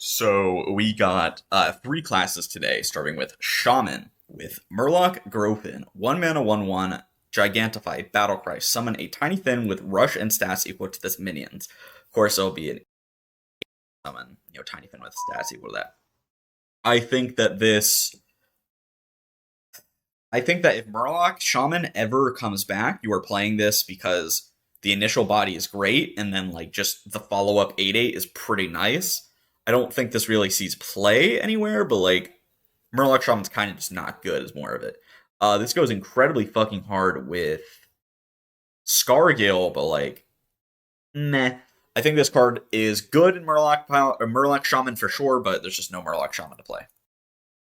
So we got three classes today, starting with Shaman, with Murloc, Gropin, 1 mana 1/1, Gigantify, Battlecry, summon a tiny thing with rush and stats equal to this minions. Of course, it'll be an summon, tiny thing with stats equal to that. I think that this. I think that if Murloc Shaman ever comes back, you are playing this because the initial body is great, and then like just the follow up 8/8 is pretty nice. I don't think this really sees play anywhere, but like Murloc Shaman's kind of just not good is more of it. This goes incredibly fucking hard with Scargill, but like, meh. I think this card is good in Murloc Shaman for sure, but there's just no Murloc Shaman to play.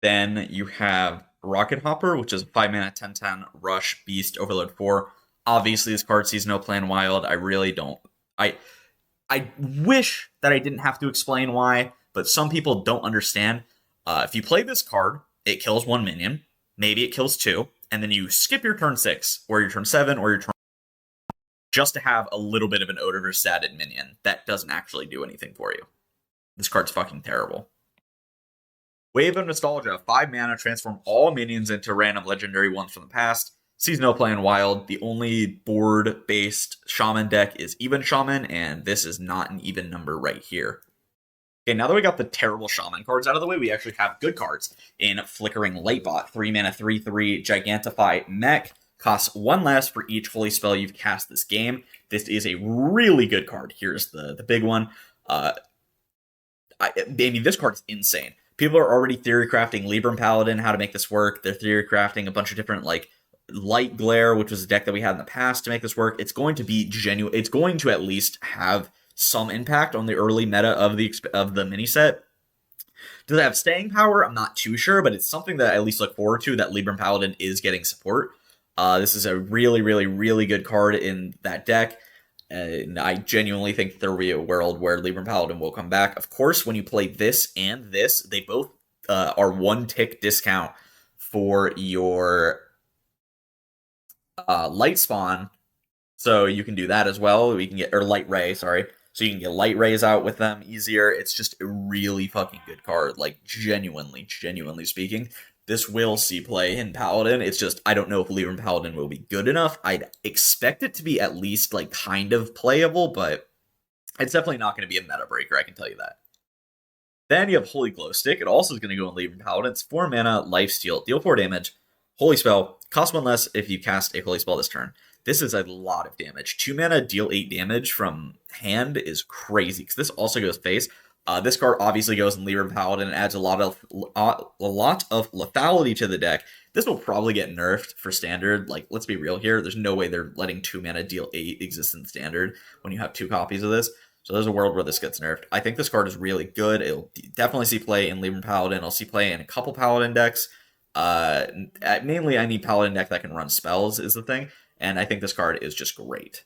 Then you have Rocket Hopper, which is a 5 mana 10/10 Rush Beast Overload 4. Obviously, this card sees no play in Wild. I really don't. I wish that I didn't have to explain why, but some people don't understand. If you play this card, it kills one minion. Maybe it kills two, and then you skip your turn 6, or your turn 7, or your turn just to have a little bit of an Odor Versated minion that doesn't actually do anything for you. This card's fucking terrible. Wave of Nostalgia, 5 mana, transform all minions into random legendary ones from the past. Sees no play in Wild. The only board-based Shaman deck is Even Shaman, and this is not an even number right here. Okay, now that we got the terrible Shaman cards out of the way, we actually have good cards in Flickering Lightbot. 3 mana, 3/3, Gigantify Mech. Costs 1 less for each holy spell you've cast this game. This is a really good card. Here's the big one. This card is insane. People are already theory crafting Libram Paladin, how to make this work. They're theory crafting a bunch of different, like, Light Glare, which was a deck that we had in the past to make this work. It's going to be genuine. It's going to at least have some impact on the early meta of the mini set. Does it have staying power? I'm not too sure, but it's something that I at least look forward to, that Libram Paladin is getting support. This is a really, really, really good card in that deck. And I genuinely think there will be a world where Libram Paladin will come back. Of course, when you play this and this, they both are 1 tick discount for your Light Spawn. So you can do that as well. We can get, or Light Ray, sorry. So you can get Light Rays out with them easier. It's just a really fucking good card. Like, genuinely speaking. This will see play in Paladin. It's just, I don't know if Libram Paladin will be good enough. I'd expect it to be at least, like, kind of playable, but it's definitely not going to be a meta breaker, I can tell you that. Then you have Holy Glow Stick. It also is going to go in Libram Paladin. It's 4 mana, Lifesteal, deal 4 damage, Holy Spell, cost 1 less if you cast a Holy Spell this turn. This is a lot of damage. 2 mana, deal 8 damage from hand is crazy, because this also goes face. This card obviously goes in Libram Paladin and adds a lot of lethality to the deck. This will probably get nerfed for standard. Like, let's be real here. There's no way they're letting 2 mana deal 8 exist in standard when you have 2 copies of this. So there's a world where this gets nerfed. I think this card is really good. It'll definitely see play in Libram Paladin. It'll see play in a couple Paladin decks. Mainly, I need Paladin deck that can run spells is the thing. And I think this card is just great.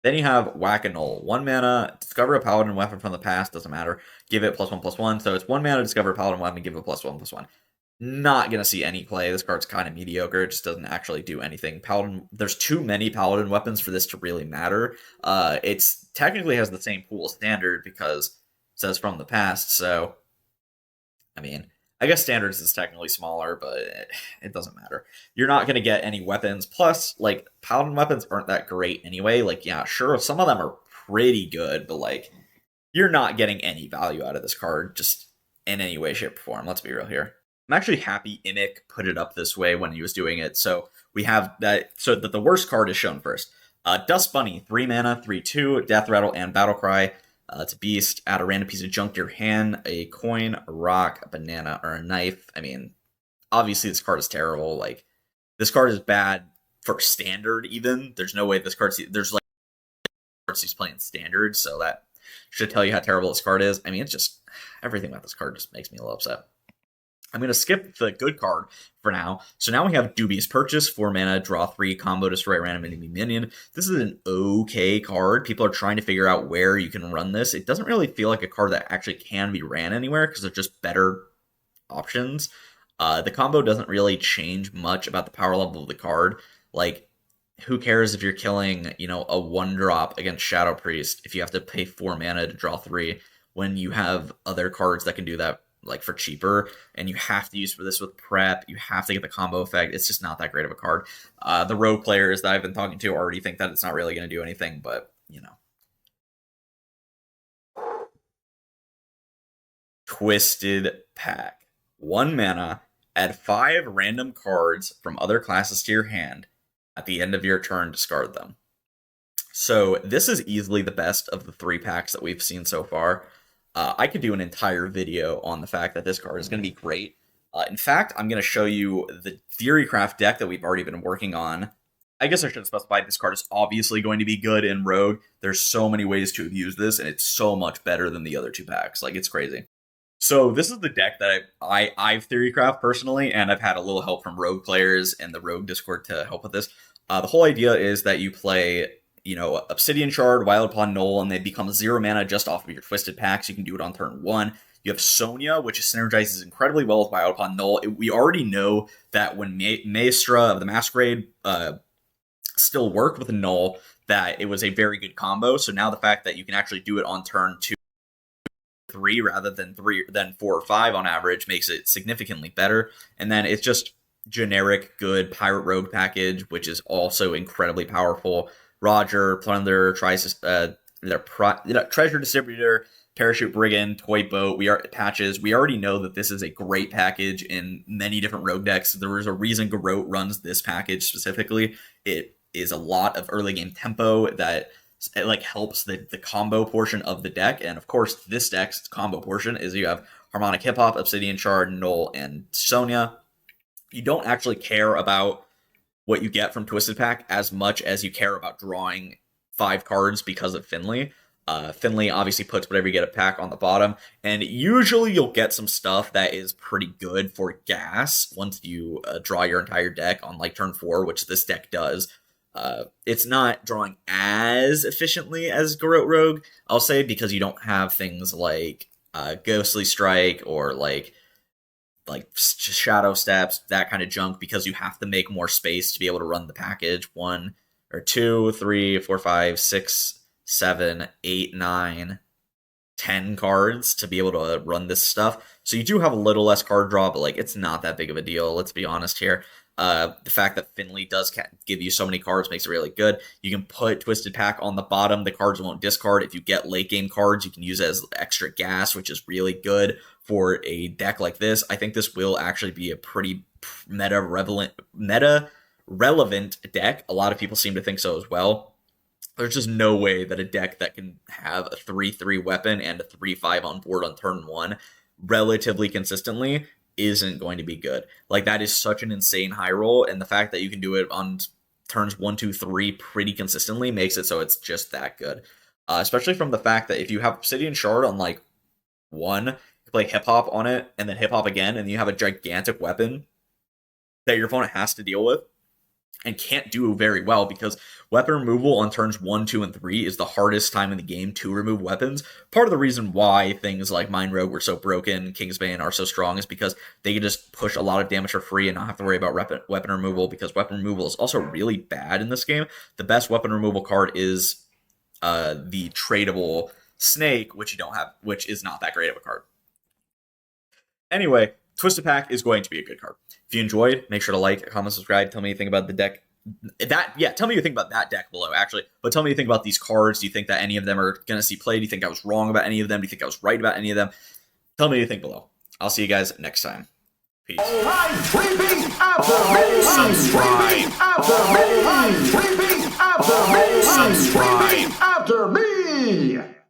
Then you have Whack-A-Gnoll. 1 mana, discover a Paladin weapon from the past, doesn't matter. Give it +1/+1. So it's 1 mana, discover a Paladin weapon, give it +1/+1. Not going to see any play. This card's kind of mediocre. It just doesn't actually do anything. Paladin, there's too many Paladin weapons for this to really matter. It's technically has the same pool as standard because it says from the past. So, I mean, I guess standards is technically smaller, but it doesn't matter. You're not going to get any weapons. Plus, like, Paladin weapons aren't that great anyway. Like, yeah, sure, some of them are pretty good, but, like, you're not getting any value out of this card just in any way, shape, or form. Let's be real here. I'm actually happy Imic put it up this way when he was doing it. So we have that, so that the worst card is shown first. Dust Bunny, 3 mana, 3/2, Death Rattle, and Battlecry. It's a beast. Add a random piece of junk to your hand, a coin, a rock, a banana, or a knife. I mean, obviously this card is terrible. Like, this card is bad for standard even. There's no way this card there's like cards he's playing standard, so that should tell you how terrible this card is. I mean, it's just, everything about this card just makes me a little upset. I'm going to skip the good card for now. So now we have Dubious Purchase, 4 mana, draw 3, combo, destroy a random enemy minion. This is an okay card. People are trying to figure out where you can run this. It doesn't really feel like a card that actually can be ran anywhere because they're just better options. The combo doesn't really change much about the power level of the card. Like, who cares if you're killing, a 1-drop against Shadow Priest if you have to pay 4 mana to draw 3? when you have other cards that can do that like for cheaper, and you have to use for this with prep. You have to get the combo effect. It's just not that great of a card. The rogue players that I've been talking to already think that it's not really going to do anything, but you know. Twisted Pack. 1 mana, add 5 random cards from other classes to your hand. At the end of your turn, discard them. So this is easily the best of the 3 packs that we've seen so far. I could do an entire video on the fact that this card is going to be great. In fact, I'm going to show you the theorycraft deck that we've already been working on. I guess I should have specified this card is obviously going to be good in Rogue. There's so many ways to use this, and it's so much better than the other 2 packs. Like, it's crazy. So this is the deck that I've theorycraft personally, and I've had a little help from Rogue players and the Rogue Discord to help with this. The whole idea is that you play, you know, Obsidian Shard, WILDPAW, GNOLL, and they become 0 mana just off of your Twisted Packs. You can do it on turn 1. You have Sonia, which synergizes incredibly well with WILDPAW, GNOLL. We already know that when Maestra of the Masquerade still worked with GNOLL, that it was a very good combo. So now the fact that you can actually do it on turn 2, 3 rather than 4 or 5 on average makes it significantly better. And then it's just generic good Pirate Rogue package, which is also incredibly powerful. Roger, Plunder, Treasure Distributor, Parachute Brigand, Toy Boat, patches. We already know that this is a great package in many different Rogue decks. There is a reason Garrote runs this package specifically. It is a lot of early game tempo that it like helps the combo portion of the deck. And of course, this deck's combo portion is you have Harmonic Hip Hop, Obsidian Shard, GNOLL, and Sonia. You don't actually care about what you get from Twisted Pack as much as you care about drawing 5 cards because of Finley. Finley obviously puts whatever you get a pack on the bottom, and usually you'll get some stuff that is pretty good for gas once you draw your entire deck on like turn 4, which this deck does. It's not drawing as efficiently as Garrote Rogue, I'll say, because you don't have things like Ghostly Strike or like Shadow Steps, that kind of junk, because you have to make more space to be able to run the package. 1 or 2, 3, 4, 5, 6, 7, 8, 9, 10 cards to be able to run this stuff. So you do have a little less card draw, but like it's not that big of a deal. Let's be honest here. The fact that Finley does give you so many cards makes it really good. You can put Twisted Pack on the bottom. The cards won't discard. If you get late game cards, you can use it as extra gas, which is really good for a deck like this. I think this will actually be a pretty meta relevant deck. A lot of people seem to think so as well. There's just no way that a deck that can have a 3/3 weapon and a 3/5 on board on turn 1 relatively consistently isn't going to be good. Like, that is such an insane high roll, and the fact that you can do it on turns 1, 2, 3 pretty consistently makes it so it's just that good. Especially from the fact that if you have Obsidian Shard on like 1, you play Hip Hop on it, and then Hip Hop again, and you have a gigantic weapon that your opponent has to deal with and can't do very well, because weapon removal on turns 1, 2, and 3 is the hardest time in the game to remove weapons. Part of the reason why things like Mind Rogue were so broken, Kingsbane are so strong, is because they can just push a lot of damage for free and not have to worry about weapon removal, because weapon removal is also really bad in this game. The best weapon removal card is the tradable Snake, which you don't have, which is not that great of a card. Anyway, Twisted Pack is going to be a good card. If you enjoyed, make sure to like, comment, subscribe. Tell me what you think about the deck. Tell me what you think about that deck below, actually. But tell me what you think about these cards. Do you think that any of them are going to see play? Do you think I was wrong about any of them? Do you think I was right about any of them? Tell me what you think below. I'll see you guys next time. Peace. All right, repeat after me. Repeat after me. Repeat after me. Repeat after me.